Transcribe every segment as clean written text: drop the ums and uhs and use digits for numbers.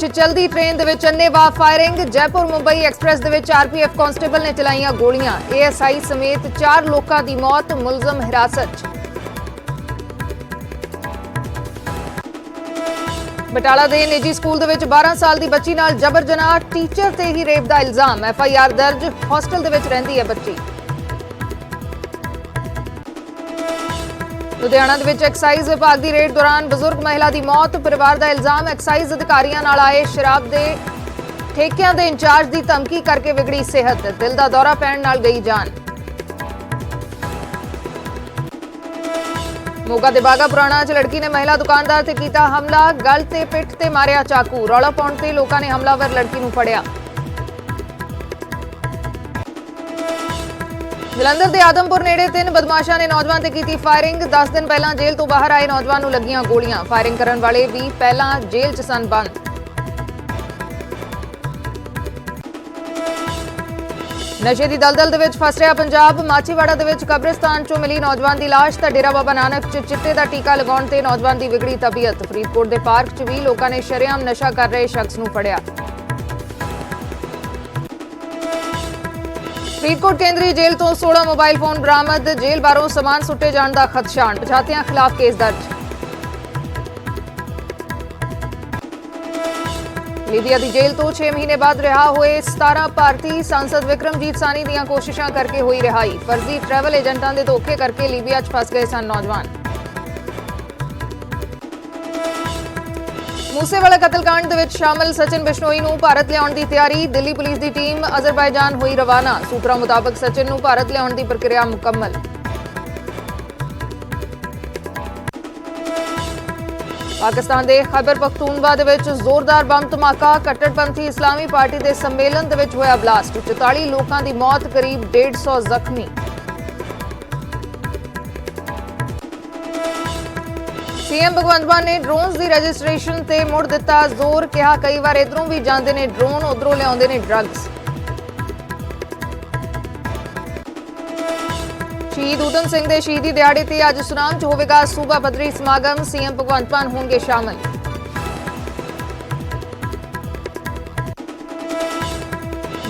चलदी ट्रेन दे विच अन्नेवाह firing. Jaipur Mumbai express दे विच RPF constable ने चलाईयां गोलियां। एएसआई समेत 4 लोकां दी मौत, मुलजम हिरासत च। बटाला दे निजी स्कूल दे विच 12 साल दी बच्ची नाल जबर जनाह, टीचर ते ही रेप दा इल्जाम। एफआईआर दर्ज, हॉस्टल दे विच रहिंदी है बच्ची। लुधियाना दे विच एक्साइज विभाग की रेड दौरान बजुर्ग महिला की मौत, परिवार का इल्जाम एक्साइज अधिकारियों नाल आए शराब के ठेकियां दे इंचार्ज की धमकी करके बिगड़ी सेहत, दिल का दौरा पैण नाल गई जान। मोगा दे बागा पुराना च लड़की ने महिला दुकानदार ते कीता हमला, गल ते पिठ ते मारिया चाकू। रौला पाउण ते लोकां ने हमलावर लड़की नूं फड़िया। जलंधर के आदमपुर नेड़े 3 बदमाशों ने नौजवान ते कीती फायरिंग। 10 दिन पहला जेल तो बाहर आए नौजवान नूं लगियां गोलियां। फायरिंग करने वाले भी पहला जेल च सन बंद। नशे की दलदल दे विच फस रहा पंजाब। माछीवाड़ा दे विच कब्रिस्तान चों मिली नौजवान की लाश तां डेरा बाबा नानक च चिट्टे का टीका लगाउण ते नौजवान की बिगड़ी तबीयत। फरीदकोट के पार्क च भी लोगों ने शरेआम नशा कर रहे शख्स नूं फड़िया। फरीदकोट केंद्रीय जेल तो 16 मोबाइल फोन बरामद। जेल बारों समान सुट्टे जाने का खदशा, पछातियां खिलाफ केस दर्ज। लीबिया की जेल तो 6 महीने बाद रिहा हुए 17 भारतीय। सांसद विक्रमजीत सानी दीयां कोशिशां करके हुई रिहाई। फर्जी ट्रैवल एजेंटां दे धोखे करके लीबिया च फस गए सन नौजवान। मूसेवाला कतलकांड दे विच शामिल सचिन बिश्नोई नूं भारत लियाउण दी तैयारी। दिल्ली पुलिस की टीम अजरबैजान हुई रवाना। सूत्रां मुताबक सचिन नूं भारत लियाउण दी प्रक्रिया मुकम्मल। पाकिस्तान के खैबर पख्तूनवा दे विच जोरदार बम धमाका। कट्टरपंथी इस्लामी पार्टी के सम्मेलन दे विच होया ब्लास्ट। 44 लोगों की मौत, करीब 150 जख्मी। सीएम भगवंत मान ने ड्रोन्स की रजिस्ट्रेशन ते मुड़ दिता जोर। कहा कई बार इधरों भी जाते ने ड्रोन, उधरों लियाउंदे ने ड्रग्स। शहीद ऊधम सिंह के शहीदी दिहाड़े ते अज सुनाम च होवेगा सूबा पद्धरी समागम। सीएम भगवंत मान होंगे शामिल।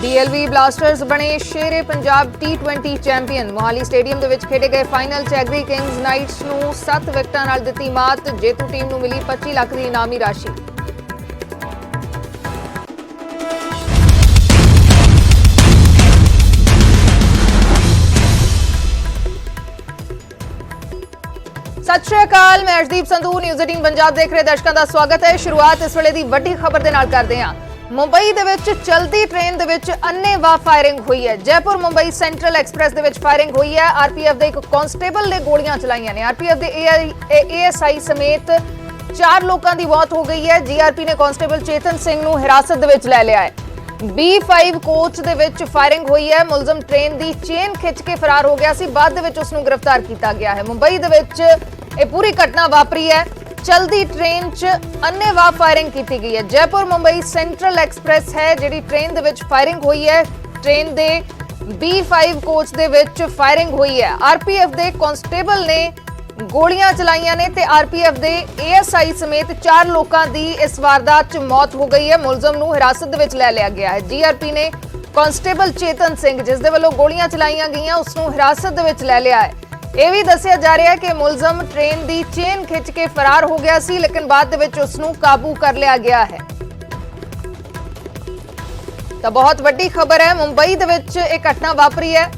डीएलवी ब्लास्टर्स बने Shere Punjab T20 champion. Mohali stadium दे विच खेडे गए फाइनल च एग्री किंग्स नाइट्स नूं 7 विकटां नाल दित्ती मात। जेतू टीम नूं मिली 25 लाख की इनामी राशि। सत श्री अकाल, मैं अर्शदीप संधू, न्यूज़ 18 पंजाब देख रहे दर्शकों का स्वागत है। शुरुआत इस वेले दी वड्डी खबर दे नाल करदे हां। मुंबई दे विच चलदी ट्रेन दे विच अन्नेवाह फायरिंग हुई है। जयपुर मुंबई सेंट्रल एक्सप्रैस दे विच फायरिंग हुई है। आरपीएफ दे एक कांस्टेबल ने गोलियां चलाईयां ने। आरपीएफ दे एएसआई समेत 4 लोगों की मौत हो गई है। जीआरपी ने कांस्टेबल चेतन सिंह नूं हिरासत दे विच लै लिया है। B5 कोच दे विच फायरिंग हुई है। मुलजम ट्रेन की चेन खिंच के फरार हो गया सी, बाद दे विच उस नूं गिरफ्तार किया गया है। मुंबई दे विच ये पूरी घटना वापरी है। चलदी ट्रेन च अन्नेवाह फायरिंग की गई है। जयपुर मुंबई सेंट्रल एक्सप्रैस है जिहड़ी ट्रेन दे विच फायरिंग हुई है। ट्रेन दे B5 कोच दे विच फायरिंग हुई है। आरपीएफ दे कांस्टेबल ने गोलियां चलाईयां ने ते आरपीएफ दे एएसआई समेत 4 लोगों की इस वारदात च मौत हो गई है। मुलजम नूं हिरासत दे विच लै लिया गया है। जीआरपी ने कांस्टेबल चेतन सिंह जिस दे वल्लों गोलियां चलाईयां गईयां उस नूं हिरासत दे विच लै लिया है। यह भी दस्सिया जा रहा है कि मुलजम ट्रेन की चेन खिंच के फरार हो गया सी, लेकिन बाद दे विच उसनूं काबू कर लिया गया है। तो बहुत वड्डी खबर है। मुंबई दे विच एक घटना वापरी है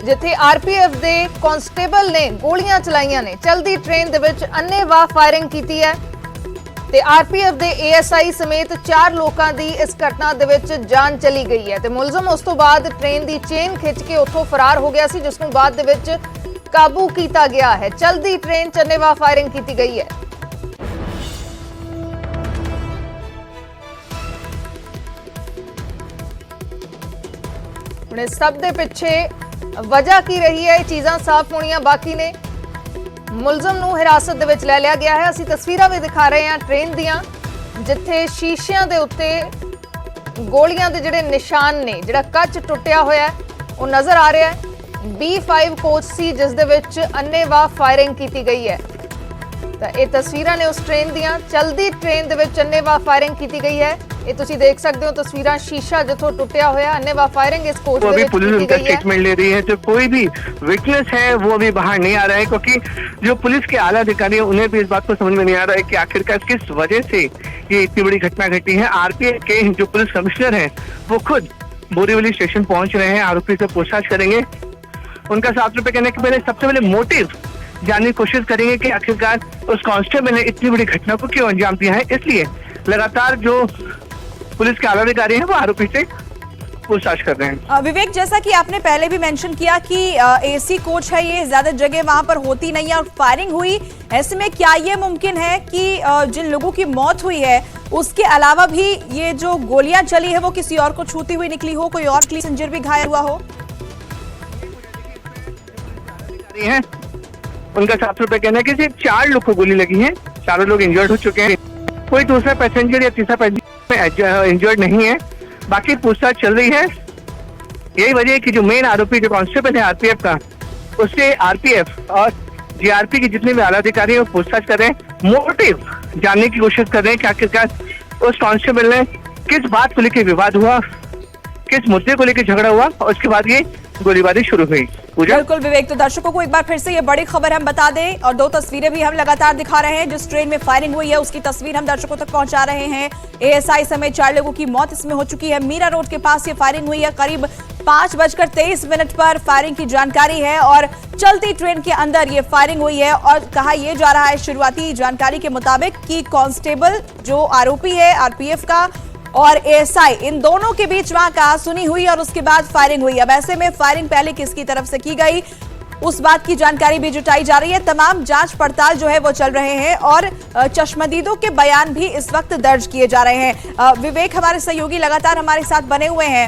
जिथे आरपीएफ दे कांस्टेबल ने गोलियां चलाईयां ने। चलदी ट्रेन दे विच अन्नेवाह फायरिंग की है ते आरपीएफ दे एएसआई समेत 4 लोगों की इस घटना दे विच जान चली गई है। ते मुलजम उस तो बाद ट्रेन की चेन खिंच के उत्थों फरार हो गया सी, जिसनूं बाद दे विच काबू किया गया है। चलदी ट्रेन च अन्नेवाह फायरिंग की गई है। हुण इस सब दे पिछे वजह की रही है, चीज़ां साफ होणियां बाकी ने। मुलजम नूं हिरासत दे विच लै लिया गया है। असीं तस्वीरां भी दिखा रहे हैं ट्रेन दियां, जिथे शीशियां दे उत्ते गोलियां दे जिहड़े निशान ने, जिहड़ा कच टुटिया होया वो नज़र आ रहा है। B5 कोच सी जिस दे विच अन्नेवाह फायरिंग की गई है। ਤਾਂ ਇਹ ਤਸਵੀਰਾਂ ਨੇ ਉਸ ਟ੍ਰੇਨ ਦੀਆਂ। ਚਲਦੀ ਟ੍ਰੇਨ ਦੇ ਵਿੱਚ ਅੰਨੇਵਾਹ ਫਾਇਰਿੰਗ ਕੀਤੀ ਗਈ है। ये तुसी देख सकते हो तस्वीरां, शीशा जिथों टुटिया होया, अन्नेवाह फायरिंग इस कोच अभी पुलिस उनका स्टेटमेंट ले रही है। जो कोई भी विटनेस है वो अभी बाहर नहीं आ रहा है, क्योंकि जो पुलिस के आला अधिकारी हैं उन्हें भी इस बात को समझ में नहीं आ रहा है कि आखिरकार किस वजह से ये इतनी बड़ी घटना घटी है। आरपीएफ के जो पुलिस कमिश्नर हैं वो खुद बोरीवली स्टेशन पहुंच रहे हैं, आरोपी से पूछताछ करेंगे। उनका साफ तौर पर कहना है कि पहले सबसे पहले मोटिव जानने की कोशिश करेंगे कि आखिरकार उस कांस्टेबल ने इतनी बड़ी घटना को क्यों अंजाम दिया है। इसलिए लगातार जो पुलिस के आला अधिकारी हैं वो आरोपी से पूछताछ कर रहे हैं। विवेक, जैसा कि आपने पहले भी मेंशन किया कि एसी कोच है, ये ज्यादा जगह वहां पर होती नहीं है और फायरिंग हुई, ऐसे में क्या ये मुमकिन है कि जिन लोगों की मौत हुई है उसके अलावा भी ये जो गोलियां चली है वो किसी और को छूती हुई निकली हो, कोई और पैसेंजर भी घायल हुआ हो? उनका साफ तौर पर कहना है कि सिर्फ 4 लोग को गोली लगी है, चारों लोग इंजर्ड हो चुके हैं। कोई दूसरा पैसेंजर या तीसरा पैसेंजर इंजर्ड नहीं है। बाकी पूछताछ चल रही है। यही वजह है कि जो मेन आरोपी जो कांस्टेबल है आरपीएफ का, उससे आरपीएफ और जीआरपी के जितने भी आला अधिकारी हैं वो पूछताछ कर रहे हैं, मोटिव जानने की कोशिश कर रहे हैं कि आखिरकार उस कांस्टेबल ने किस बात को लेकर विवाद हुआ, किस मुद्दे को लेकर झगड़ा हुआ और उसके बाद ये गोलीबारी शुरू हुई। बिल्कुल विवेक, तो दर्शकों को एक बार फिर से ये बड़ी खबर हम बता दें और 2 तस्वीरें भी हम लगातार दिखा रहे हैं। जिस ट्रेन में फायरिंग हुई है उसकी तस्वीर हम दर्शकों तक पहुंचा रहे हैं। एएसआई समेत 4 लोगों की मौत इसमें हो चुकी है। मीरा रोड के पास ये फायरिंग हुई है। करीब 5:23 पर फायरिंग की जानकारी है और चलती ट्रेन के अंदर ये फायरिंग हुई है। और कहा यह जा रहा है शुरुआती जानकारी के मुताबिक कि कांस्टेबल जो आरोपी है आरपीएफ का और एएसआई, इन दोनों के बीच वहां कहासुनी हुई और उसके बाद फायरिंग हुई। अब ऐसे में फायरिंग पहले किसकी तरफ से की गई उस बात की जानकारी भी जुटाई जा रही है। तमाम जांच पड़ताल जो है वो चल रहे हैं और चश्मदीदों के बयान भी इस वक्त दर्ज किए जा रहे हैं। विवेक, हमारे सहयोगी लगातार हमारे साथ बने हुए हैं।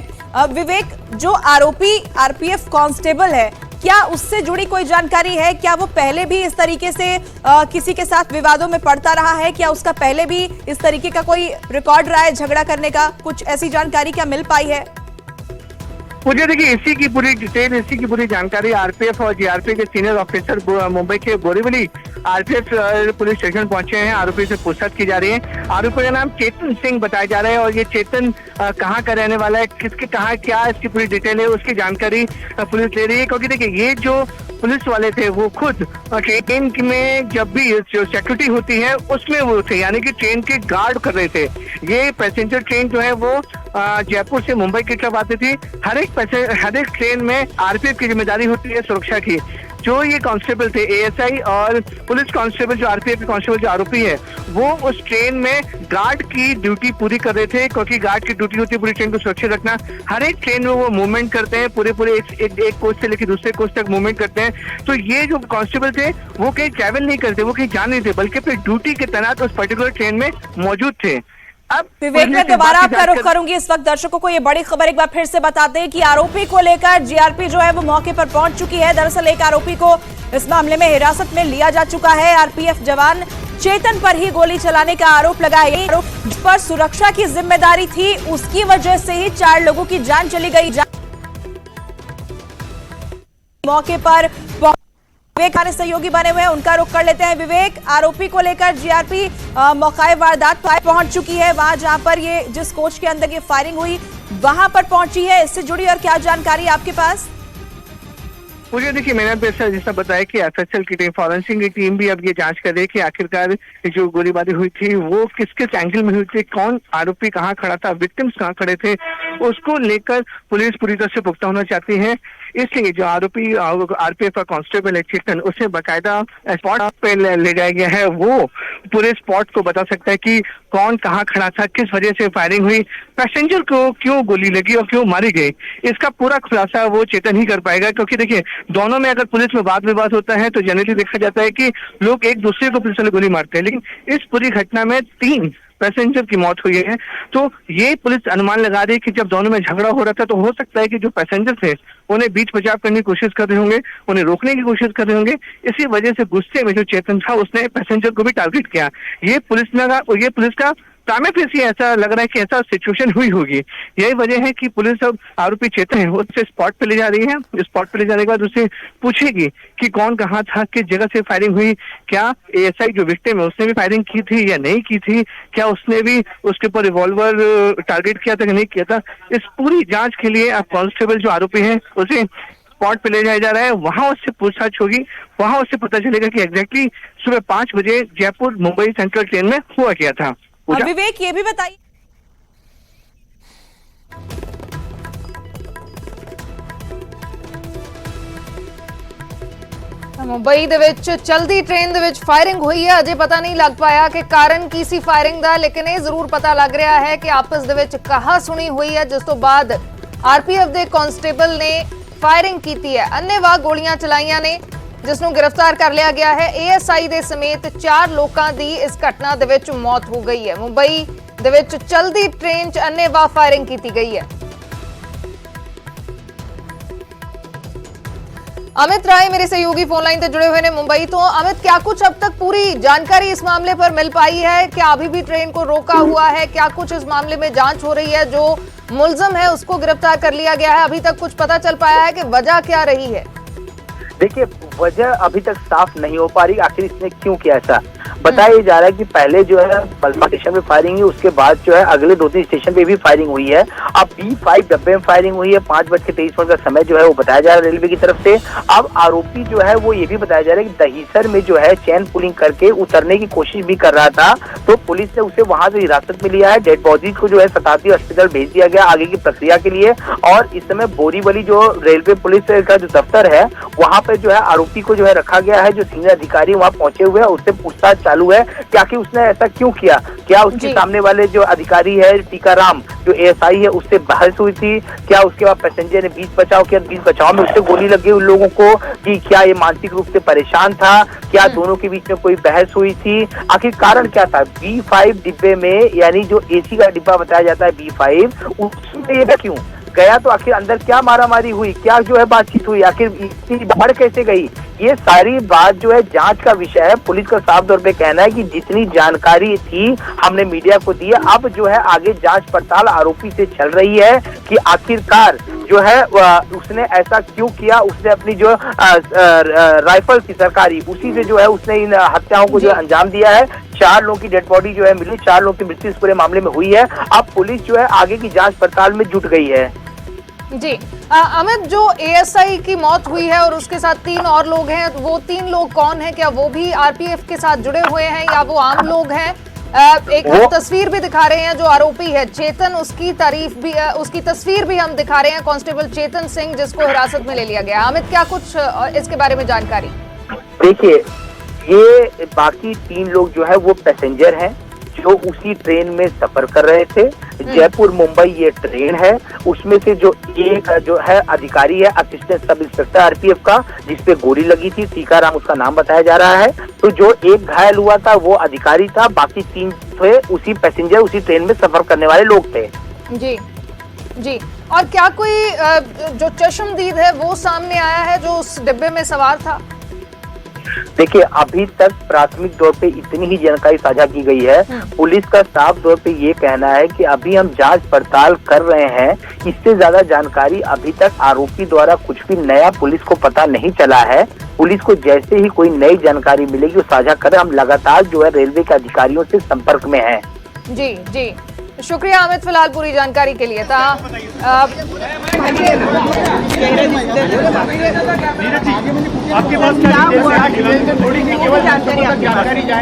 विवेक, जो आरोपी आरपीएफ कांस्टेबल है, क्या उससे जुड़ी कोई जानकारी है? क्या वो पहले भी इस तरीके से किसी के साथ विवादों में पड़ता रहा है? क्या उसका पहले भी इस तरीके का कोई रिकॉर्ड रहा है झगड़ा करने का? कुछ ऐसी जानकारी क्या मिल पाई है? मुझे देखिए इसी की पूरी डिटेल, इसी की पूरी जानकारी आरपीएफ और जीआरपी के सीनियर ऑफिसर मुंबई के बोरीवली आरपीएफ पुलिस स्टेशन पहुंचे हैं। आरोपी से पूछताछ की जा रही है। आरोपी का नाम चेतन सिंह बताया जा रहा है और ये चेतन कहाँ का रहने वाला है, किसके कहाँ क्या इसकी पूरी डिटेल है उसकी जानकारी पुलिस ले रही है। क्योंकि देखिए ये जो पुलिस वाले थे वो खुद ट्रेन में जब भी जो सिक्योरिटी होती है उसमें वो थे, यानी कि ट्रेन के गार्ड कर रहे थे। ये पैसेंजर ट्रेन जो है वो जयपुर से मुंबई की तरफ आती थी। हर एक ट्रेन में आरपीएफ की जिम्मेदारी होती है सुरक्षा की। जो ये कांस्टेबल थे एएसआई और पुलिस कांस्टेबल जो आरपीएफ के कांस्टेबल जो आरोपी है वो उस ट्रेन में गार्ड की ड्यूटी पूरी कर रहे थे, क्योंकि गार्ड की ड्यूटी होती है पूरी ट्रेन को सुरक्षित रखना। हर एक ट्रेन में वो मूवमेंट करते हैं, पूरे एक कोच से लेकर दूसरे कोच तक मूवमेंट करते हैं। तो ये जो कांस्टेबल थे वो कहीं ट्रैवल नहीं करते, वो कहीं जा नहीं थे, बल्कि अपनी ड्यूटी के तैनात उस पर्टिकुलर ट्रेन में मौजूद थे। अब विवेक, मैं दोबारा आपका रुख करूंगी। इस वक्त दर्शकों को ये बड़ी खबर एक बार फिर से बताते हैं कि आरोपी को लेकर जीआरपी जो है वो मौके पर पहुंच चुकी है। दरअसल एक आरोपी को इस मामले में हिरासत में लिया जा चुका है। आरपीएफ जवान चेतन पर ही गोली चलाने का आरोप लगाया। आरोप पर सुरक्षा की जिम्मेदारी थी, उसकी वजह से ही 4 लोगों की जान चली गई। मौके पर विवेक हमारे सहयोगी बने हुए हैं, उनका रुख कर लेते हैं। विवेक, आरोपी को लेकर जीआरपी मौके वारदात पहुंच चुकी है। वहां जहां पर ये जिस कोच के अंदर ये फायरिंग हुई वहां पर पहुंची है। इससे जुड़ी और क्या जानकारी आपके पास? मुझे देखिए मैंने जैसा बताया कि एफएसएल की टीम, फॉरेंसिक की टीम भी अब ये जांच कर रही है कि आखिरकार जो गोलीबारी हुई थी वो किस एंगल में हुई थी, कौन आरोपी कहाँ खड़ा था, विक्टिम्स कहाँ खड़े थे, उसको लेकर पुलिस पूरी तरह से पुख्ता होना चाहती है। इसलिए जो आरोपी आरपीएफ का कांस्टेबल है चेतन, उसे बाकायदा स्पॉट पे ले जाया गया है। वो पूरे स्पॉट को बता सकता है कि कौन कहाँ खड़ा था, किस वजह से फायरिंग हुई, पैसेंजर को क्यों गोली लगी और क्यों मारी गई। इसका पूरा खुलासा वो चेतन ही कर पाएगा। क्योंकि देखिए दोनों में अगर पुलिस में वाद विवाद होता है तो जनरली देखा जाता है कि लोग एक दूसरे को पुलिस वाले गोली मारते हैं, लेकिन इस पूरी घटना में 3 पैसेंजर की मौत हुई है। तो ये पुलिस अनुमान लगा रही है कि जब दोनों में झगड़ा हो रहा था तो हो सकता है कि जो पैसेंजर थे उन्हें बीच बचाव करने की कोशिश कर रहे होंगे, उन्हें रोकने की कोशिश कर रहे होंगे। इसी वजह से गुस्से में जो चेतन था उसने पैसेंजर को भी टारगेट किया। ये पुलिस का तामे फिर से ऐसा लग रहा है कि ऐसा सिचुएशन हुई होगी। यही वजह है कि पुलिस अब आरोपी चेतन है उससे स्पॉट पे ले जा रही है। स्पॉट पे ले जाने के बाद उससे पूछेगी कि कौन कहाँ था, किस जगह से फायरिंग हुई, क्या एएसआई जो विक्टिम है उसने भी फायरिंग की थी या नहीं की थी, क्या उसने भी उसके ऊपर रिवॉल्वर टारगेट किया था कि नहीं किया था। इस पूरी जांच के लिए अब कांस्टेबल जो आरोपी है उसे स्पॉट पे ले जाया जा रहा है, वहां उससे पूछताछ होगी, वहां उससे पता चलेगा कि एग्जैक्टली सुबह 5 बजे जयपुर मुंबई सेंट्रल ट्रेन में हुआ क्या था। और विवेक ये भी बताइए, ਮੁੰਬਈ ਦੇ ਵਿੱਚ ਚਲਦੀ ਟ੍ਰੇਨ ਦੇ ਵਿੱਚ ਫਾਇਰਿੰਗ ਹੋਈ ਹੈ। ਅਜੇ ਪਤਾ ਨਹੀਂ ਲੱਗ ਪਾਇਆ ਕਿ ਕਾਰਨ ਕੀ ਸੀ ਫਾਇਰਿੰਗ ਦਾ, ਲੇਕਿਨ ਇਹ ਜ਼ਰੂਰ ਪਤਾ ਲੱਗ ਰਿਹਾ ਹੈ ਕਿ ਆਪਸ ਦੇ ਵਿੱਚ ਕਹਾ ਸੁਣੀ ਹੋਈ ਹੈ, ਜਿਸ ਤੋਂ ਬਾਅਦ ਆਰਪੀਐਫ ਦੇ ਕਾਂਸਟੇਬਲ ਨੇ ਫਾਇਰਿੰਗ ਕੀਤੀ ਹੈ। ਅੰਨ੍ਹੇਵਾਹ ਗੋਲੀਆਂ ਚਲਾਈਆਂ ਨੇ, ਜਿਸ ਨੂੰ ਗ੍ਰਿਫਤਾਰ ਕਰ ਲਿਆ ਗਿਆ ਹੈ। ਏਐਸਆਈ ਦੇ ਸਮੇਤ 4 ਲੋਕਾਂ ਦੀ ਇਸ ਘਟਨਾ ਦੇ ਵਿੱਚ ਮੌਤ ਹੋ ਗਈ ਹੈ। ਮੁੰਬਈ ਦੇ ਵਿੱਚ ਚਲਦੀ ਟ੍ਰੇਨ 'ਚ ਅੰਨ੍ਹੇਵਾਹ ਫਾਇਰਿੰਗ ਕੀਤੀ ਗਈ ਹੈ। अमित राय मेरे सहयोगी फोन लाइन से जुड़े हुए हैं मुंबई तो। अमित, क्या कुछ अब तक पूरी जानकारी इस मामले पर मिल पाई है? क्या अभी भी ट्रेन को रोका हुआ है? क्या कुछ इस मामले में जांच हो रही है? जो मुलजिम है उसको गिरफ्तार कर लिया गया है, अभी तक कुछ पता चल पाया है कि वजह क्या रही है? देखिए, वजह अभी तक साफ नहीं हो पा रही, आखिर इसने क्यों किया ऐसा। बताया जा रहा है कि पहले जो है बलमा स्टेशन में फायरिंग हुई, उसके बाद जो है अगले 2-3 स्टेशन पे भी फायरिंग हुई है। अब B5 डब्बे में फायरिंग हुई है। 5:23 का समय जो है वो बताया जा रहा है रेलवे की तरफ से। अब आरोपी जो है वो ये भी बताया जा रहा है कि दहीसर में जो है चैन पुलिंग करके उतरने की कोशिश भी कर रहा था, तो पुलिस ने उसे वहां से हिरासत में लिया है। डेड बॉडीज को जो है शताब्दी हॉस्पिटल भेज दिया गया आगे की प्रक्रिया के लिए। और इस समय बोरीवली जो रेलवे पुलिस का जो दफ्तर है वहां पर जो है आरोपी को जो है रखा गया है। जो सीनियर अधिकारी वहां पहुंचे हुए हैं, उससे पूछताछ चालू है कि आखिर उसने ऐसा क्यों किया। क्या उसके सामने वाले जो अधिकारी है टीकाराम जो एएसआई है उससे बहस हुई थी? क्या उसके बाद पैसेंजर ने बीच बचाव किया, बीच बचाव में उससे गोली लगी उन लोगों को? कि क्या ये मानसिक रूप से परेशान था? क्या दोनों के बीच में कोई बहस हुई थी? आखिर कारण क्या था? B5 डिब्बे में, यानी जो एसी का डिब्बा बताया जाता है B5, उसमें ये क्यों गया? तो आखिर अंदर क्या मारामारी हुई, क्या जो है बातचीत हुई, आखिर इतनी बाहर कैसे गई? ये सारी बात जो है जांच का विषय है। पुलिस का साफ तौर पे कहना है कि जितनी जानकारी थी हमने मीडिया को दी है। अब जो है आगे जांच पड़ताल आरोपी से चल रही है कि आखिरकार जो है उसने ऐसा क्यों किया। उसने अपनी जो राइफल थी सरकारी, उसी से जो है उसने इन हत्याओं को जो अंजाम दिया है। 4 लोगों की डेड बॉडी जो है मिली, 4 लोगों की मृत्यु इस पूरे मामले में हुई है। अब पुलिस जो है आगे की जांच पड़ताल में जुट गई है। जी अमित, जो एएसआई की मौत हुई है और उसके साथ 3 और लोग हैं, वो 3 लोग कौन हैं? क्या वो भी आरपीएफ के साथ जुड़े हुए हैं या वो आम लोग हैं? एक हम तस्वीर भी दिखा रहे हैं, जो आरोपी है चेतन, उसकी तारीफ भी, उसकी तस्वीर भी हम दिखा रहे हैं, कांस्टेबल चेतन सिंह, जिसको हिरासत में ले लिया गया। अमित, क्या कुछ इसके बारे में जानकारी? देखिए, ये बाकी 3 लोग जो है वो पैसेंजर हैं जो उसी ट्रेन में सफर कर रहे थे। जयपुर मुंबई ये ट्रेन है। उसमें से जो एक जो है अधिकारी है, असिस्टेंट सब इंस्पेक्टर आरपीएफ का, जिसपे गोली लगी थी, टीकाराम उसका नाम बताया जा रहा है। तो जो एक घायल हुआ था वो अधिकारी था, बाकी 3 थे उसी पैसेंजर, उसी ट्रेन में सफर करने वाले लोग थे। जी जी, और क्या कोई जो चश्मदीद है वो सामने आया है जो उस डिब्बे में सवार था? देखिए, अभी तक प्राथमिक तौर पे इतनी ही जानकारी साझा की गई है। पुलिस का साफ तौर पे ये कहना है कि अभी हम जांच पड़ताल कर रहे हैं, इससे ज्यादा जानकारी अभी तक आरोपी द्वारा कुछ भी नया पुलिस को पता नहीं चला है। पुलिस को जैसे ही कोई नई जानकारी मिलेगी वो साझा करें। हम लगातार जो है रेलवे के अधिकारियों से संपर्क में हैं। जी जी, शुक्रिया अमित, फिलहाल पूरी जानकारी के लिए। आपके पास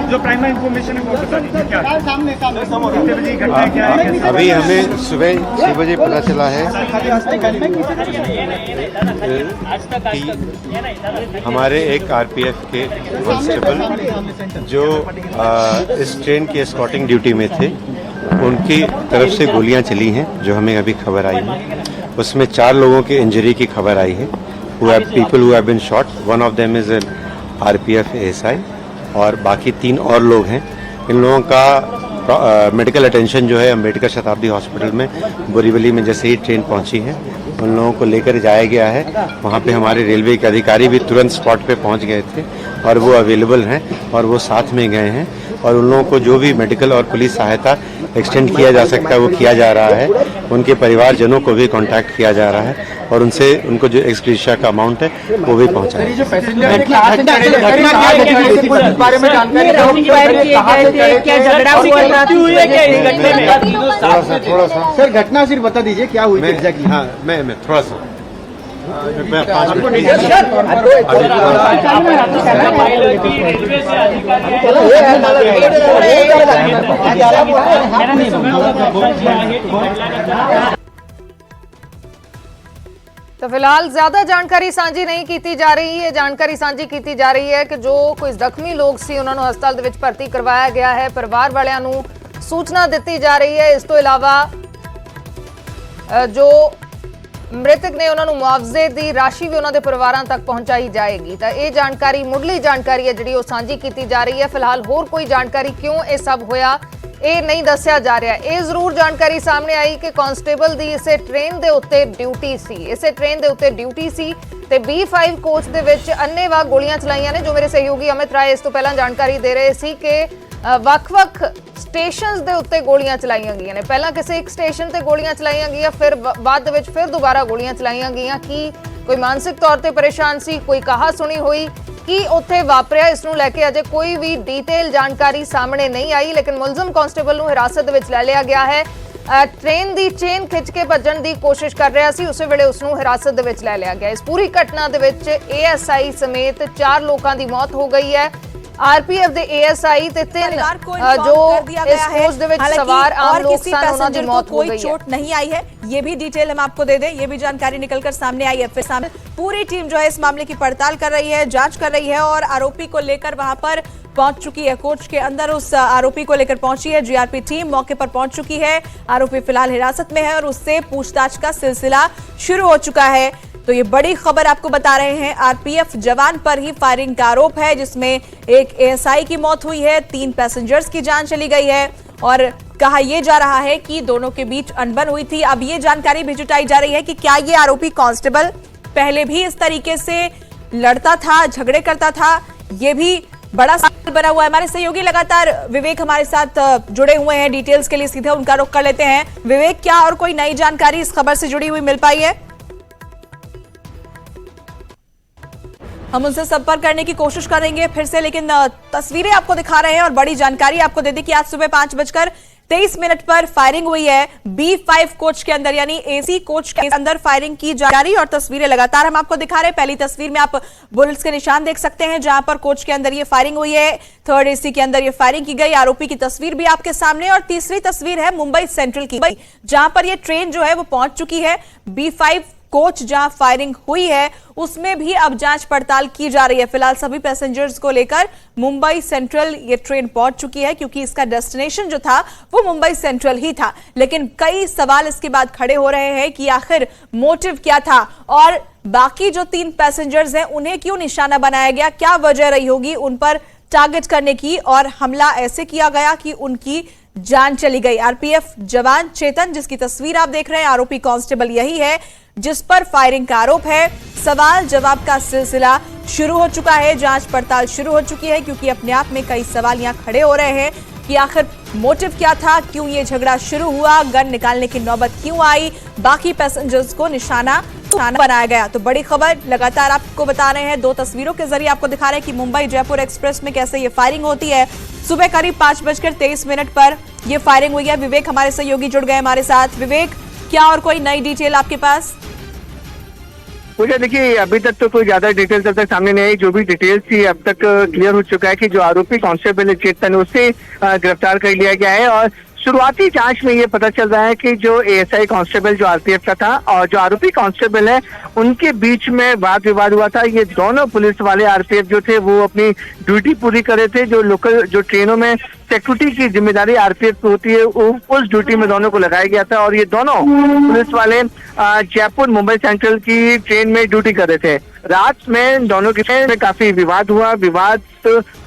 जो प्राइमरी इंफॉर्मेशन है वो बता दीजिए। क्या अभी हमें सुबह 6 बजे पता चला है कि हमारे एक आरपीएफ के कांस्टेबल जो इस ट्रेन की एस्कॉर्टिंग ड्यूटी में थे, उनकी तरफ से गोलियां चली हैं, जो हमें अभी खबर आई है। उसमें 4 लोगों की इंजरी की खबर आई है। People who have been shot, one of them is RPF ASI, और बाकी 3 और लोग हैं। इन लोगों का मेडिकल अटेंशन जो है अम्बेडकर शताब्दी हॉस्पिटल में बोरीवली में जैसे ही ट्रेन पहुंची है उन लोगों को लेकर जाया गया है। वहाँ पे हमारे रेलवे के अधिकारी भी तुरंत स्पॉट पे पहुँच गए थे और वो अवेलेबल हैं और वो साथ में गए हैं और उन लोगों को जो भी मेडिकल और पुलिस सहायता एक्सटेंड किया जा सकता है वो किया जा रहा है। उनके परिवारजनों को भी कांटेक्ट किया जा रहा है और उनसे उनको जो एक्सग्रेशिया का अमाउंट है वो भी पहुँचाया। थोड़ा सा सर घटना सिर्फ बता दीजिए क्या हुई एग्जैक्टली। हाँ मैं थोड़ा सा मैं 5 तो फिलहाल ज्यादा जानकारी ਸਾਂਝੀ नहीं की जा रही है। जानकारी ਸਾਂਝੀ की जा रही है कि जो कोई ਜ਼ਖਮੀ ਲੋਕ ਸੀ ਉਹਨਾਂ ਨੂੰ ਹਸਪਤਾਲ ਦੇ ਵਿੱਚ ਭਰਤੀ ਕਰਵਾਇਆ ਗਿਆ ਹੈ। ਪਰਿਵਾਰ ਵਾਲਿਆਂ ਨੂੰ सूचना दी जा रही है। इस तो इलावा जो मृतक ने उन्होंने मुआवजे की राशि भी उन्होंने परिवारों तक पहुंचाई जाएगी। तो ये जानकारी मुढ़ली जानकारी है जी सांझी की जा रही है। फिलहाल होर कोई जानकारी क्यों ये सब होया ये नहीं दस्या जा रहा। ये जरूर जानकारी सामने आई कि कांस्टेबल की इसे ट्रेन के उत्ते ड्यूटी सी, इसे ट्रेन के उत्ते ड्यूटी सी ते B5 कोच के विच अन्नेवाह गोलियां चलाइयां ने। जो मेरे सहयोगी अमित राय इस तो पहला जानकारी दे रहे सी कि ਵੱਖ-ਵੱਖ स्टेशनस ਦੇ ਉੱਤੇ ਗੋਲੀਆਂ ਚਲਾਈਆਂ ਗਈਆਂ ਨੇ। ਪਹਿਲਾਂ ਕਿਸੇ ਇੱਕ ਸਟੇਸ਼ਨ ਤੇ ਗੋਲੀਆਂ ਚਲਾਈਆਂ ਗਈਆਂ, ਫਿਰ ਬਾਅਦ ਦੇ ਵਿੱਚ ਫਿਰ ਦੁਬਾਰਾ ਗੋਲੀਆਂ ਚਲਾਈਆਂ ਗਈਆਂ। ਕੀ ਕੋਈ ਮਾਨਸਿਕ ਤੌਰ ਤੇ ਪਰੇਸ਼ਾਨ ਸੀ, ਕੋਈ ਕਹਾ ਸੁਣੀ ਹੋਈ ਕੀ ਉੱਥੇ ਵਾਪਰਿਆ, ਇਸ ਨੂੰ ਲੈ ਕੇ ਅਜੇ ਕੋਈ ਵੀ ਡਿਟੇਲ ਜਾਣਕਾਰੀ ਸਾਹਮਣੇ ਨਹੀਂ ਆਈ। ਲੇਕਿਨ ਮੁਲਜ਼ਮ ਕਾਂਸਟੇਬਲ ਨੂੰ ਹਿਰਾਸਤ ਦੇ ਵਿੱਚ ਲੈ ਲਿਆ ਗਿਆ ਹੈ। ट्रेन की चेन खिंच के भजन की कोशिश कर रहा सी, उस वेले उसनू हिरासत दे विच लै लिया गया। इस पूरी घटना दे विच ASI समेत 4 लोगों की मौत हो गई है। RPF ਦੇ ASI ਤੇ 3 जो इस कोच दे विच सवार आम लोग सन उन्हां दी मौत हो गई है। चोट नहीं आई है, ये भी डिटेल हम आपको दे दें। ये भी जानकारी निकलकर सामने आई है। फिर सामने पूरी टीम जो है इस मामले की पड़ताल कर रही है, जांच कर रही है और आरोपी को लेकर वहां पर पहुंच चुकी है। कोच के अंदर उस आरोपी को लेकर पहुंची है। GRP टीम मौके पर पहुंच चुकी है। आरोपी फिलहाल हिरासत में है और उससे पूछताछ का सिलसिला शुरू हो चुका है। तो ये बड़ी खबर आपको बता रहे हैं। RPF जवान पर ही फायरिंग का आरोप है, जिसमें एक ASI की मौत हुई है, 3 पैसेंजर्स की जान चली गई है और कहा यह जा रहा है कि दोनों के बीच अनबन हुई थी। अब ये जानकारी भी जुटाई जा रही है कि क्या ये आरोपी कांस्टेबल पहले भी इस तरीके से लड़ता था, झगड़े करता था। ये भी बड़ा सवाल बना हुआ है। हमारे सहयोगी लगातार विवेक हमारे साथ जुड़े हुए हैं। डिटेल्स के लिए सीधे उनका रुख कर लेते हैं। विवेक, क्या और कोई नई जानकारी इस खबर से जुड़ी हुई मिल पाई है? हम उनसे संपर्क करने की कोशिश करेंगे फिर से, लेकिन तस्वीरें आपको दिखा रहे हैं और बड़ी जानकारी आपको दे दी कि आज सुबह 5:23 पर फायरिंग हुई है B5 कोच के अंदर, यानी AC कोच के अंदर फायरिंग की जा रही और तस्वीरें लगातार हम आपको दिखा रहे हैं। पहली तस्वीर में आप बुलेट्स के निशान देख सकते हैं जहां पर कोच के अंदर ये फायरिंग हुई है। 3rd AC के अंदर ये फायरिंग की गई। आरोपी की तस्वीर भी आपके सामने। और तीसरी तस्वीर है मुंबई सेंट्रल की, जहां पर ये ट्रेन जो है वो पहुंच चुकी है। B5 कोच जहां फायरिंग हुई है उसमें भी अब जांच पड़ताल की जा रही है। फिलहाल सभी पैसेंजर्स को लेकर मुंबई सेंट्रल ये ट्रेन पहुंच चुकी है, क्योंकि इसका डेस्टिनेशन जो था वो मुंबई सेंट्रल ही था। लेकिन कई सवाल इसके बाद खड़े हो रहे हैं कि आखिर मोटिव क्या था और बाकी जो 3 पैसेंजर्स हैं उन्हें क्यों निशाना बनाया गया, क्या वजह रही होगी उन पर टारगेट करने की और हमला ऐसे किया गया कि उनकी जान चली गई। RPF जवान चेतन, जिसकी तस्वीर आप देख रहे हैं, आरोपी कांस्टेबल यही है जिस पर फायरिंग का आरोप है। सवाल जवाब का सिलसिला शुरू हो चुका है, जांच पड़ताल शुरू हो चुकी है, क्योंकि अपने आप में कई सवाल यहां खड़े हो रहे हैं कि आखिर मोटिव क्या था, क्यों ये झगड़ा शुरू हुआ, गन निकालने की नौबत क्यों आई, बाकी पैसेंजर्स को निशाना बनाया गया। तो बड़ी खबर लगातार आपको बता रहे हैं, 2 तस्वीरों के जरिए आपको दिखा रहे हैं कि मुंबई जयपुर एक्सप्रेस में कैसे ये फायरिंग होती है। सुबह करीब 5:23 पर ये फायरिंग हुई है। विवेक हमारे सहयोगी जुड़ गए हमारे साथ। विवेक, क्या और कोई नई डिटेल आपके पास? पूजा, देखिए अभी तक तो कोई ज्यादा डिटेल तब तक सामने नहीं आई। जो भी डिटेल्स थी अब तक क्लियर हो चुका है कि जो आरोपी कांस्टेबल चेतन उसे गिरफ्तार कर लिया गया है और शुरुआती जांच में ये पता चल रहा है कि जो ASI कांस्टेबल जो RPF का था और जो आरोपी कांस्टेबल है उनके बीच में वाद विवाद हुआ था। ये दोनों पुलिस वाले RPF जो थे वो अपनी ड्यूटी पूरी कर रहे थे। जो लोकल जो ट्रेनों में सिक्योरिटी की जिम्मेदारी RPF की होती है उस ड्यूटी में दोनों को लगाया गया था और ये दोनों पुलिस वाले जयपुर मुंबई सेंट्रल की ट्रेन में ड्यूटी कर रहे थे। रात में दोनों की ट्रेन में काफी विवाद हुआ, विवाद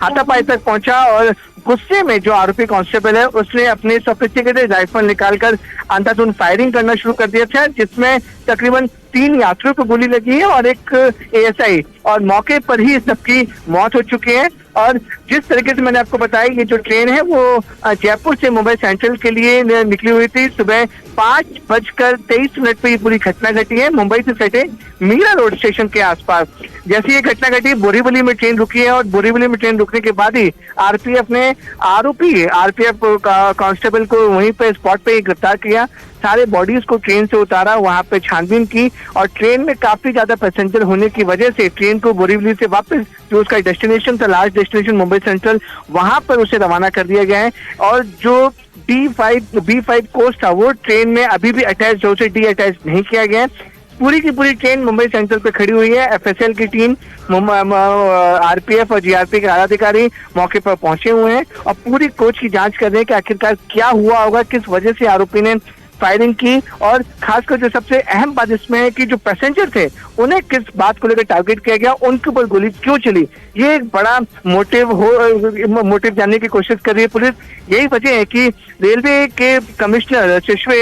हाथापाई तक पहुंचा और गुस्से में जो आरोपी कांस्टेबल है उसने अपने सोफिस्टिकेटेड राइफल निकालकर अंधाधुंध फायरिंग करना शुरू कर दिया था, जिसमें तकरीबन 3 यात्रियों को गोली लगी है और एक एएसआई, और मौके पर ही सबकी मौत हो चुकी है। और जिस तरीके से मैंने आपको बताया, ये जो ट्रेन है वो जयपुर से मुंबई सेंट्रल के लिए निकली हुई थी। सुबह 5:23 पे ये पूरी घटना घटी है मुंबई से सटे मीरा रोड स्टेशन के आसपास। जैसे ये घटना घटी, बोरीवली में ट्रेन रुकी है और बोरीवली में ट्रेन रुकने के बाद ही आरपीएफ ने आरपीएफ कांस्टेबल को वहीं पे स्पॉट पे गिरफ्तार किया। सारे बॉडीज को ट्रेन से उतारा, वहां पे छानबीन की और ट्रेन में काफी ज्यादा पैसेंजर होने की वजह से ट्रेन को बोरीवली से वापस जो उसका डेस्टिनेशन था, लास्ट डेस्टिनेशन मुंबई सेंट्रल, वहां पर उसे रवाना कर दिया गया है। और जो B5 कोच था वो ट्रेन में अभी भी अटैच है, उसे डी अटैच नहीं किया गया है। पूरी की पूरी ट्रेन मुंबई सेंट्रल पे खड़ी हुई है। एफएसएल की टीम, आरपीएफ और जीआरपी के आला अधिकारी मौके पर पहुंचे हुए हैं और पूरी कोच की जांच कर रहे हैं कि आखिरकार क्या हुआ होगा, किस वजह से आरोपी ने फायरिंग की, और खासकर जो सबसे अहम बात इसमें है कि जो पैसेंजर थे उन्हें किस बात को लेकर टारगेट किया गया, उनके ऊपर गोली क्यों चली। ये एक बड़ा मोटिव जानने की कोशिश कर रही है पुलिस। यही वजह है कि रेलवे के कमिश्नर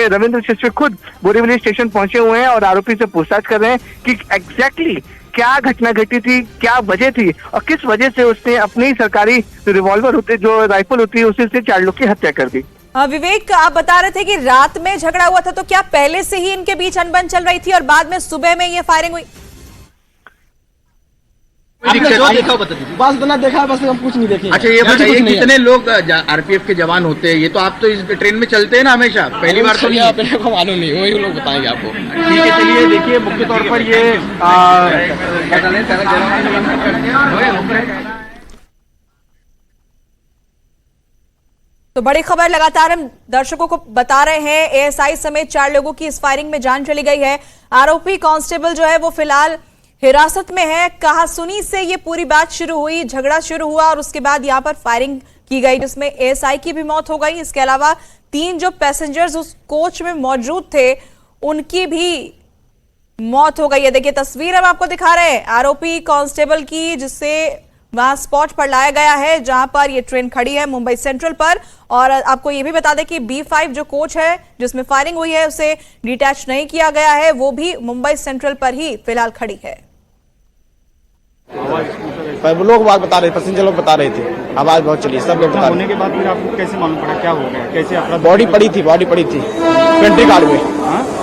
रविंद्र शिशवे खुद बोरीवली स्टेशन पहुंचे हुए हैं और आरोपी से पूछताछ कर रहे हैं कि एग्जैक्टली क्या घटना घटी थी, क्या वजह थी और किस वजह से उसने अपनी सरकारी रिवॉल्वर होते जो राइफल होती है उसी से 4 लोग की हत्या कर दी। विवेक, आप बता रहे थे कि रात में झगड़ा हुआ था, तो क्या पहले से ही इनके बीच अनबन चल रही थी और बाद में सुबह में ये फायरिंग हुई? आपने जो देखा बता दीजिए। बस बना देखा, बस हम कुछ नहीं देखे। अच्छा ये बताइए कितने लोग आरपीएफ के जवान होते हैं? ये तो आप तो इस ट्रेन में चलते हैं ना हमेशा, पहली बार तो नहीं। अपने को मालूम नहीं, वही लोग बताएंगे आपको। ठीक है, चलिए देखिए मुख्य तौर पर ये तो बड़ी खबर लगातार हम दर्शकों को बता रहे हैं, एएसआई समेत 4 लोगों की इस फायरिंग में जान चली गई है। आरोपी कांस्टेबल जो है वो फिलहाल हिरासत में है। कहासुनी से ये पूरी बात शुरू हुई, झगड़ा शुरू हुआ और उसके बाद यहाँ पर फायरिंग की गई, जिसमें एएसआई की भी मौत हो गई। इसके अलावा 3 जो पैसेंजर्स उस कोच में मौजूद थे उनकी भी मौत हो गई है। देखिए तस्वीर हम आपको दिखा रहे हैं आरोपी कांस्टेबल की, जिससे वहां स्पॉट पर लाया गया है जहां पर ये ट्रेन खड़ी है मुंबई सेंट्रल पर। और आपको ये भी बता दें कि B5 जो कोच है जिसमें फायरिंग हुई है उसे डिटैच नहीं किया गया है, वो भी मुंबई सेंट्रल पर ही फिलहाल खड़ी है। वो लोग बात बता रहे, पैसेंजर लोग बता रहे थे, आवाज बहुत चली, सब लोग बता होने के बाद फिर आपको कैसे मालूम पड़ा क्या हो गया, कैसे अपना बॉडी पड़ी थी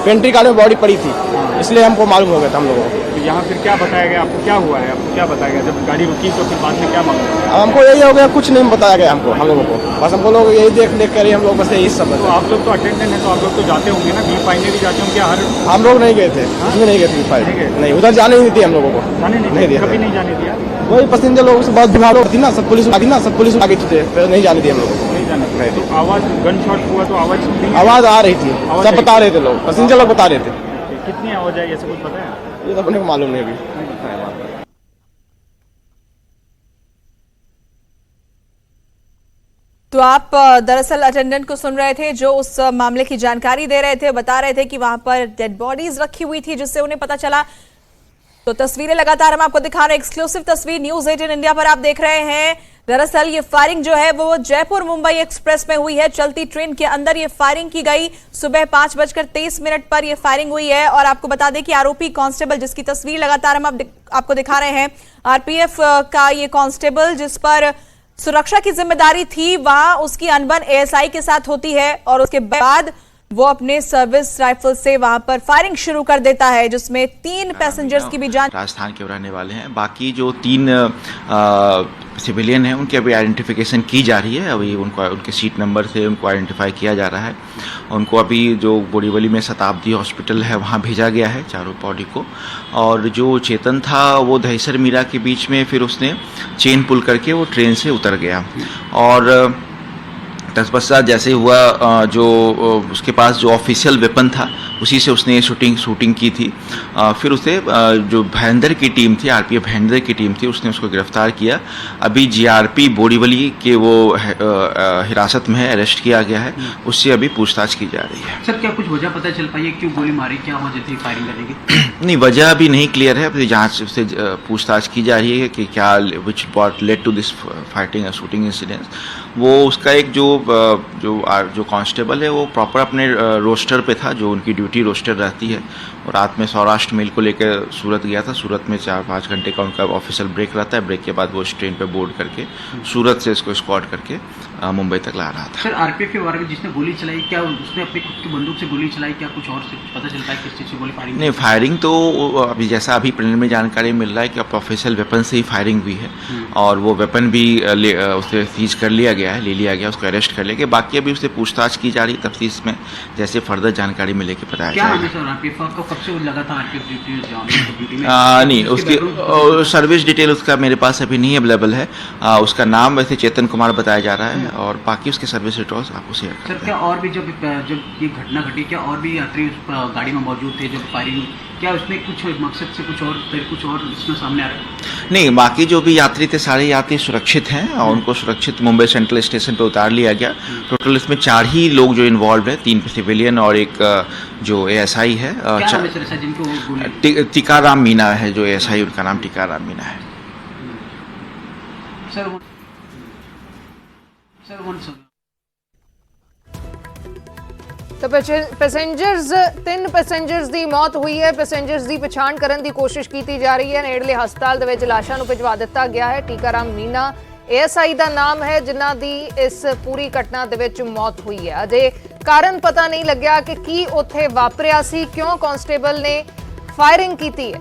पेंट्री कार्ड में बॉडी पड़ी थी, इसलिए हमको मालूम हो गया था हम लोगों को। तो यहाँ फिर क्या बताया गया आपको, क्या हुआ है आपको, क्या बताया गया जब गाड़ी रुकी तो फिर बाद में क्या मालूम? अब हमको यही हो गया, कुछ नहीं बताया गया हमको, हम लोगों को बस हमको लोग यही देख कर हम लोग बस यही सब। तो आप लोग तो अटेंडेंट है तो आप लोग तो जाते होंगे ना, B5 में भी जाते होंगे? हर हम लोग नहीं गए थे, उसमें नहीं गए थे B5 नहीं, उधर जाने ही नहीं दिया हम लोगों को, जाने नहीं दिया, कभी नहीं जाने दिया। वही पैसेंजर लोगों से बहुत विभाग थी ना, सब पुलिस आ गई थी, नहीं जाने दिया हम लोगों को। नहीं जाने। तो आवाज गन शॉट हुआ तो आवाज आ रही थी, सब बता रहे थे लोग, पैसेंजर लोग बता रहे थे। कितनी आवाज आई ऐसे कुछ पता है? ये तो अपने को मालूम नहीं अभी। तो आप दरअसल अटेंडेंट को सुन रहे थे जो उस मामले की जानकारी दे रहे थे, बता रहे थे कि वहां पर डेड बॉडीज रखी हुई थी जिससे उन्हें पता चला। तो तस्वीरें लगातार हम आपको दिखा रहे हैं, एक्सक्लूसिव तस्वीर न्यूज 18 इंडिया पर आप देख रहे हैं। दरअसल ये फायरिंग जो है वो जयपुर मुंबई एक्सप्रेस में हुई है, चलती ट्रेन के अंदर ये फायरिंग की गई। सुबह 5:23 पर ये फायरिंग हुई है और आपको बता दें कि आरोपी कांस्टेबल जिसकी तस्वीर लगातार हम आपको दिखा रहे हैं, आरपीएफ का ये कांस्टेबल जिस पर सुरक्षा की जिम्मेदारी थी, वहां उसकी अनबन एएसआई के साथ होती है और उसके बाद वो अपने सर्विस राइफल से वहां पर फायरिंग शुरू कर देता है, जिसमें 3 पैसेंजर्स की भी जान। राजस्थान के रहने वाले हैं, बाकी जो 3 सिविलियन हैं उनकी अभी आइडेंटिफिकेशन की जा रही है। अभी उनके सीट नंबर से उनको आइडेंटिफाई किया जा रहा है। उनको अभी जो बोरीवली में शताब्दी हॉस्पिटल है वहाँ भेजा गया है चारों बॉडी को। और जो चेतन था वो दहिसर मीरा के बीच में फिर उसने चेन पुल करके वो ट्रेन से उतर गया और तत्पश्चात जैसे हुआ जो उसके पास जो ऑफिशियल वेपन था उसी से उसने शूटिंग की थी। फिर उसे जो भाईंदर की टीम थी, आरपीएफ भाईंदर की टीम थी, उसने उसको गिरफ्तार किया। अभी जीआरपी बोरीवली के वो हिरासत में है, अरेस्ट किया गया है, उससे अभी पूछताछ की जा रही है। सर क्या कुछ वजह पता चल पाई है क्यों गोली मारी, क्या वजह थी फायरिंग करने की? नहीं, वजह अभी नहीं क्लियर है, अभी जांच से पूछताछ की जा रही है कि क्या which what led to this fighting और शूटिंग इंसिडेंट्स। वो उसका एक जो कांस्टेबल है वो प्रॉपर अपने रोस्टर पे था, जो उनकी ड्यूटी रोस्टर रहती है, और रात में सौराष्ट्र मेल को लेकर सूरत गया था। सूरत में 4-5 घंटे का उनका ऑफिशियल ब्रेक रहता है। ब्रेक के बाद वो इस ट्रेन पे बोर्ड करके सूरत से इसको स्क्वाड करके मुंबई तक ला रहा था। सर आरपीएफ के बारे में जिसने गोली चलाई, क्या उसने अपनी खुद की बंदूक से गोली चलाई, क्या कुछ और से कुछ पता चलता है किस चीज़ से गोली फायरिंग? नहीं, फायरिंग तो अभी जैसा अभी प्रिलिमिनरी जानकारी मिल रहा है कि ऑफिशियल वेपन से ही फायरिंग हुई है, और वो वेपन भी उसे सीज कर लिया गया है, ले लिया गया, उसको अरेस्ट कर लिया गया। बाकी अभी उससे पूछताछ की जा रही है, तफ्तीश में जैसे फर्दर जानकारी मिलेगी बताया क्या जाएगा। है सर आरपीएफ को कब से लगा था आरपीएफ ड्यूटी में? नहीं, उसकी सर्विस डिटेल उसका मेरे पास अभी नहीं अवेलेबल है। उसका नाम वैसे चेतन कुमार बताया जा रहा है, और बाकी उसके सर्विस डिटेल्स आपको शेयर सर करते क्या हैं। और भी जब ये घटना घटी, क्या और भी यात्री उस गाड़ी में मौजूद थे जब फायरिंग, क्या उसमें कुछ मकसद से कुछ और इसमें सामने आ रहा है? नहीं, बाकी जो भी यात्री थे सारे यात्री सुरक्षित हैं, और उनको सुरक्षित मुंबई सेंट्रल स्टेशन पे उतार लिया गया। टोटल इसमें 4 ही लोग जो इन्वॉल्व है, 3 सिविलियन और एक जो एएसआई है। क्या नाम है सर जिनको गोली? टीकाराम मीना है जो एएसआई, उनका नाम टीकाराम मीना है। सर ਤਾਂ ਪੈਸੇਂਜਰਸ 3 ਪੈਸੇਂਜਰਸ ਦੀ ਮੌਤ ਹੋਈ ਹੈ। ਪੈਸੇਂਜਰਸ ਦੀ ਪਛਾਣ ਕਰਨ ਦੀ ਕੋਸ਼ਿਸ਼ ਕੀਤੀ ਜਾ ਰਹੀ ਹੈ। ਨੇੜਲੇ ਹਸਪਤਾਲ ਦੇ ਵਿੱਚ ਲਾਸ਼ਾਂ ਨੂੰ ਭਿਜਵਾ ਦਿੱਤਾ ਗਿਆ ਹੈ। ਟੀਕਾਰਾਮ ਮੀਨਾ एएसआई ਦਾ ਨਾਮ ਹੈ ਜਿਨ੍ਹਾਂ ਦੀ ਇਸ ਪੂਰੀ ਘਟਨਾ ਦੇ ਵਿੱਚ ਮੌਤ ਹੋਈ ਹੈ। ਅਜੇ ਕਾਰਨ ਪਤਾ ਨਹੀਂ ਲੱਗਿਆ ਕਿ ਕੀ ਉੱਥੇ ਵਾਪਰਿਆ ਸੀ, ਕਿਉਂ ਕਾਂਸਟੇਬਲ ਨੇ ਫਾਇਰਿੰਗ ਕੀਤੀ ਹੈ।